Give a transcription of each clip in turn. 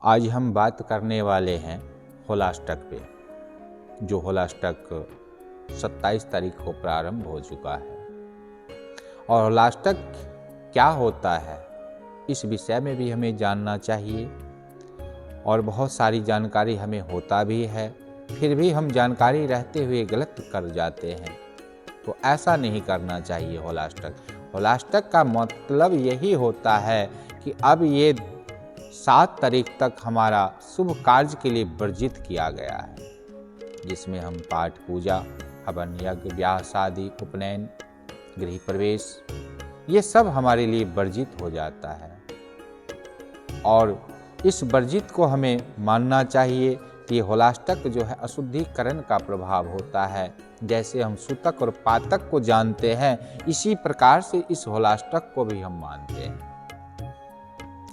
आज हम बात करने वाले हैं होलाष्टक पे, जो होलाष्टक 27 तारीख को प्रारंभ हो चुका है। और होलाष्टक क्या होता है, इस विषय में भी हमें जानना चाहिए। और बहुत सारी जानकारी हमें होता भी है, फिर भी हम जानकारी रहते हुए गलत कर जाते हैं, तो ऐसा नहीं करना चाहिए। होलाष्टक का मतलब यही होता है कि अब ये 7 तारीख तक हमारा शुभ कार्य के लिए वर्जित किया गया है, जिसमें हम पाठ पूजा, हवन यज्ञ, ब्याह शादी, उपनयन, गृह प्रवेश, ये सब हमारे लिए वर्जित हो जाता है। और इस वर्जित को हमें मानना चाहिए कि होलाष्टक जो है अशुद्धिकरण का प्रभाव होता है। जैसे हम सूतक और पातक को जानते हैं, इसी प्रकार से इस होलाष्टक को भी हम मानते हैं।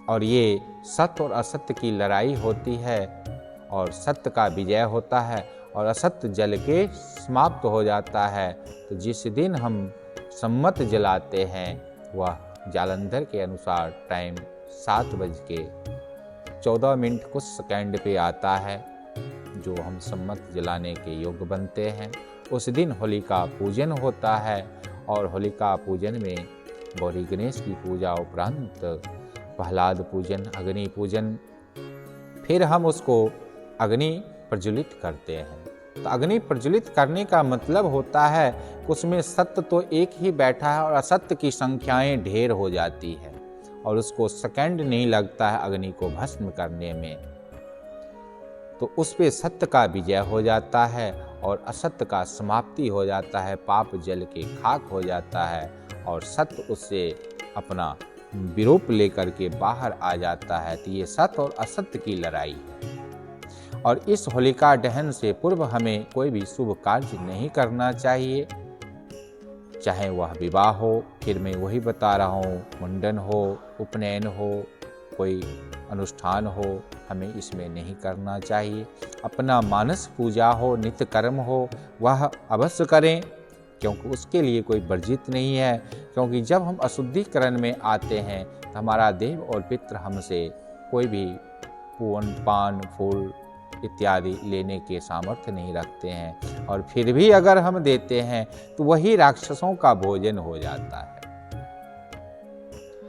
और ये सत्य और असत्य की लड़ाई होती है, और सत्य का विजय होता है और असत्य जल के समाप्त हो जाता है। तो जिस दिन हम सम्मत जलाते हैं, वह जालंधर के अनुसार टाइम 7:14 कुछ सेकंड पे आता है, जो हम सम्मत जलाने के योग्य बनते हैं। उस दिन होलिका पूजन होता है, और होलिका पूजन में गौरी गणेश की पूजा उपरांत प्रहलाद पूजन, अग्नि पूजन, फिर हम उसको अग्नि प्रज्वलित करते हैं। तो अग्नि प्रज्वलित करने का मतलब होता है कि उसमें सत्य तो एक ही बैठा है और असत्य की संख्याएं ढेर हो जाती है, और उसको सेकंड नहीं लगता है अग्नि को भस्म करने में। तो उस पे सत्य का विजय हो जाता है और असत्य का समाप्ति हो जाता है, पाप जल के खाक हो जाता है, और सत्य उससे अपना विरूप लेकर के बाहर आ जाता है। तो ये सत्य और असत्य की लड़ाई है। और इस होलिका दहन से पूर्व हमें कोई भी शुभ कार्य नहीं करना चाहिए, चाहे वह विवाह हो, फिर मैं वही बता रहा हूँ, मुंडन हो, उपनयन हो, कोई अनुष्ठान हो, हमें इसमें नहीं करना चाहिए। अपना मानस पूजा हो, नित्य कर्म हो, वह अवश्य करें, क्योंकि उसके लिए कोई वर्जित नहीं है। क्योंकि जब हम अशुद्धिकरण में आते हैं, तो हमारा देव और पितृ हमसे कोई भी पूवन, पान, फूल इत्यादि लेने के सामर्थ्य नहीं रखते हैं, और फिर भी अगर हम देते हैं तो वही राक्षसों का भोजन हो जाता है।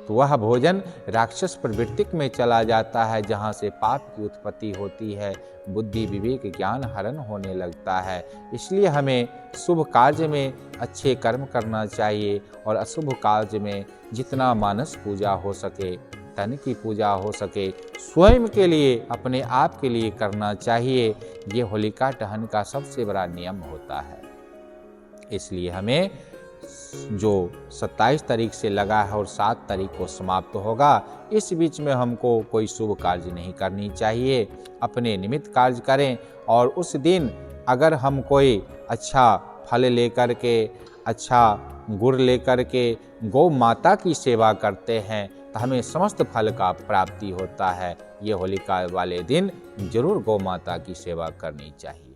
तो वह भोजन राक्षस प्रवृत्ति में चला जाता है, जहाँ से पाप की उत्पत्ति होती है, बुद्धि विवेक ज्ञान हरण होने लगता है। इसलिए हमें शुभ कार्य में अच्छे कर्म करना चाहिए, और अशुभ कार्य में जितना मानस पूजा हो सके, तन की पूजा हो सके, स्वयं के लिए, अपने आप के लिए करना चाहिए। ये होलिका दहन का सबसे बड़ा नियम होता है। इसलिए हमें जो 27 तारीख से लगा है और 7 तारीख को समाप्त होगा, इस बीच में हमको कोई शुभ कार्य नहीं करनी चाहिए। अपने निमित्त कार्य करें, और उस दिन अगर हम कोई अच्छा फल लेकर के, अच्छा गुड़ लेकर के गौ माता की सेवा करते हैं, तो हमें समस्त फल का प्राप्ति होता है। ये होलिका वाले दिन जरूर गौ माता की सेवा करनी चाहिए।